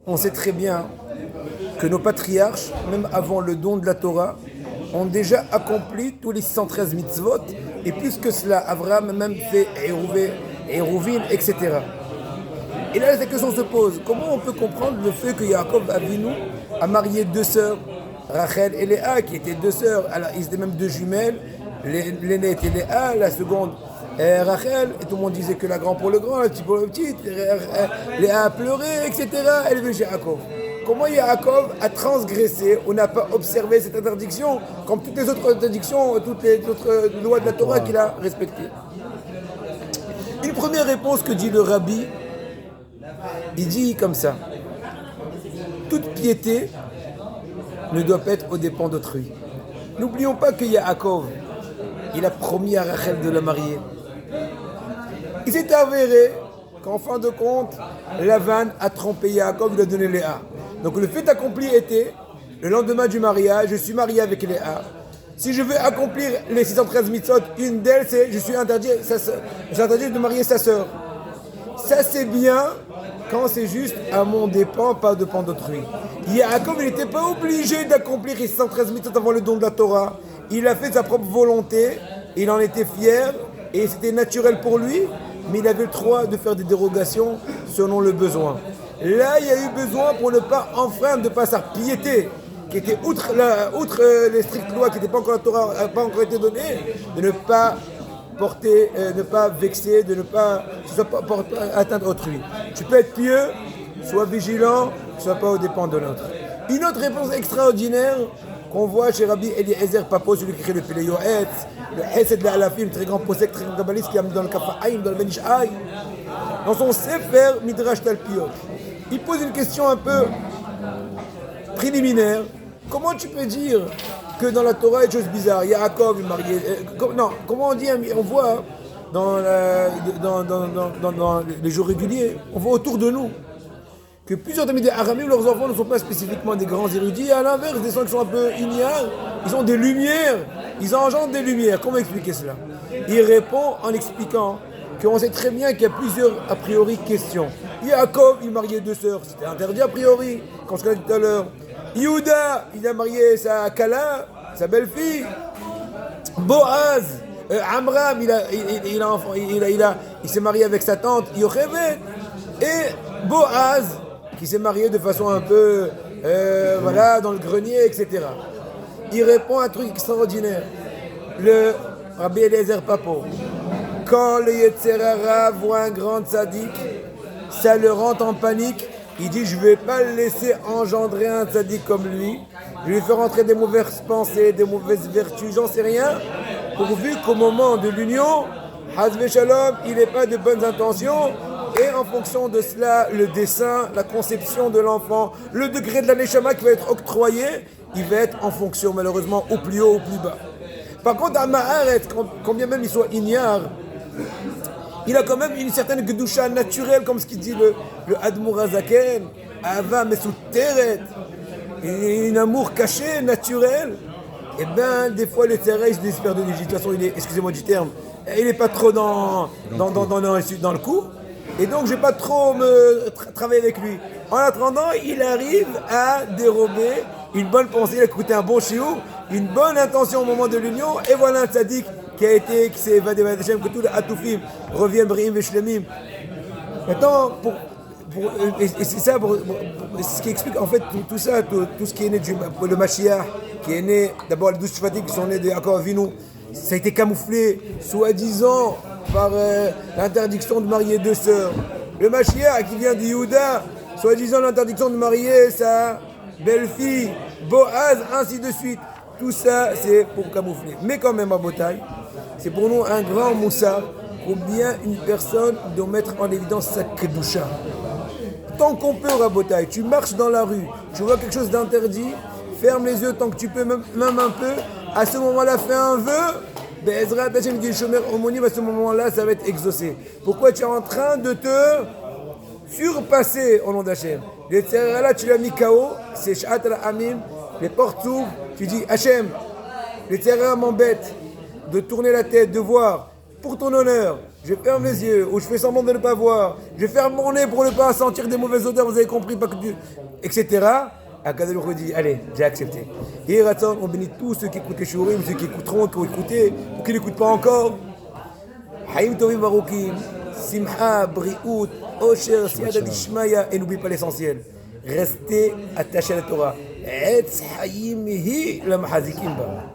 On sait très bien que nos patriarches, même avant le don de la Torah, ont déjà accompli tous les 613 mitzvot, et plus que cela, Abraham même fait Hérouvine, etc. Et là, la question se pose, comment on peut comprendre le fait que Yaakov Avinu a marié deux sœurs, Rachel et Léa, qui étaient deux sœurs, alors, ils étaient même deux jumelles, l'aînée était Léa, la seconde Rachel, et tout le monde disait que la grande pour le grand, la petite pour le petit, Léa a pleuré, etc. Elle veut Yaakov. Comment Yaakov a transgressé ou n'a pas observé cette interdiction, comme toutes les autres interdictions, toutes les autres lois de la Torah qu'il a respectées? Une première réponse que dit le rabbi, il dit comme ça: toute piété ne doit pas être aux dépens d'autrui. N'oublions pas que Yaakov, il a promis à Rachel de la marier. Il s'est avéré qu'en fin de compte, Lavan a trompé Yaakov, il a donné Léa. Donc le fait accompli était, le lendemain du mariage, je suis marié avec Léa. Si je veux accomplir les 613 mitzvot, une d'elles c'est, je suis interdit de marier sa sœur. Ça c'est bien quand c'est juste à mon dépens, pas au dépens d'autrui. Yaakov, il n'était pas obligé d'accomplir les 613 mitzvot avant le don de la Torah. Il a fait sa propre volonté, il en était fier, et c'était naturel pour lui, mais il avait le droit de faire des dérogations selon le besoin. Là, il y a eu besoin pour ne pas enfreindre de par sa piété, qui était outre les strictes lois qui n'étaient pas encore la Torah, pas encore été données, de ne pas porter, ne pas vexer, de ne pas atteindre autrui. Tu peux être pieux, sois vigilant, ne sois pas aux dépens de l'autre. Une autre réponse extraordinaire qu'on voit chez Rabbi Eliezer Papo, celui qui écrit le Pélé Yoetz, le Hesed de Alafim, très grand possèque, très grand kabbaliste qui a mis dans le Kafaïm, dans le Benish Aï, dans son Sefer Midrash Talpiot. Il pose une question un peu préliminaire. Comment tu peux dire que dans la Torah il y a des choses bizarres? Yaakov est marié. Non, comment on dit? On voit dans les jours réguliers, on voit autour de nous que plusieurs des Aramim, leurs enfants ne sont pas spécifiquement des grands érudits, à l'inverse, des gens qui sont un peu ignares, ils ont des lumières, ils engendrent des lumières. Comment expliquer cela? Il répond en expliquant qu'on sait très bien qu'il y a plusieurs, a priori, questions. Yaakov, il mariait deux sœurs, c'était interdit a priori, comme ce qu'on a dit tout à l'heure. Yehuda, il a marié sa Kala, sa belle-fille. Boaz, Amram, il s'est marié avec sa tante Yocheved. Et Boaz, qui s'est marié de façon un peu, dans le grenier, etc. Il répond à un truc extraordinaire. Le Rabbi Eliezer Papo, quand le Yetzer Hara voit un grand tzaddik, ça le rend en panique. Il dit, je ne vais pas le laisser engendrer un tzaddik comme lui. Je vais lui faire entrer des mauvaises pensées, des mauvaises vertus, j'en sais rien. Pourvu qu'au moment de l'union, Hazve Shalom, il n'ait pas de bonnes intentions. Et en fonction de cela, le dessein, la conception de l'enfant, le degré de la neshama qui va être octroyé, il va être en fonction, malheureusement, au plus haut, au plus bas. Par contre, à Ma'aret, combien même il soit ignare, il a quand même une certaine gedusha naturelle, comme ce qu'il dit le Admour Hazaken, Ava Mesuteret, un amour caché, naturel. Et bien, des fois, le terrain, il se désespère de lui. De toute façon, excusez-moi du terme, il n'est pas trop dans le coup. Et donc, je ne vais pas trop travailler avec lui. En attendant, il arrive à dérober une bonne pensée, il a écouté un bon shiur, une bonne intention au moment de l'union, et voilà un tzaddik qui s'est évadé, que tous les atoufim reviennent brim et shlemim. Maintenant, et c'est ça, ce qui explique en fait tout ça, tout ce qui est né le Mashiach, qui est né, d'abord les 12 Shvatim qui sont nés de Yaakov Avinu, ça a été camouflé, soi-disant, par l'interdiction de marier deux sœurs. Le Mashiach qui vient de Yehuda, soi-disant l'interdiction de marier sa belle-fille, Boaz, ainsi de suite. Tout ça, c'est pour camoufler. Mais quand même, à Botaï, c'est pour nous un grand moussard, combien une personne doit mettre en évidence sa kedusha. Tant qu'on peut, Rabotaï, tu marches dans la rue, tu vois quelque chose d'interdit, ferme les yeux tant que tu peux, même un peu. À ce moment-là, fais un vœu. Be'ezrat Hashem dit Shomer Homonim, à ce moment-là, ça va être exaucé. Pourquoi tu es en train de te surpasser au nom d'Hachem? Les là, tu l'as mis KO, c'est Sh'at al-Amim, les portes s'ouvrent, tu dis Hachem, les terrains m'embêtent de tourner la tête, de voir, pour ton honneur, je ferme les yeux, ou je fais semblant de ne pas voir, je ferme mon nez pour ne pas sentir des mauvaises odeurs, vous avez compris, pas que tu... etc. Akadosh Baruch Hu dit, allez, j'ai accepté. Et Ratzon, on bénit tous ceux qui écoutent les shurim, ceux qui écouteront, qui ont écouté, ou qui n'écoutent pas encore. Haïm Tovim Baruchim, Simcha, Briout, Osher, Siyada Dishmaya, et n'oublie pas l'essentiel. Restez attachés à la Torah. Etz Haïm Hi, la Mahazikim Ba.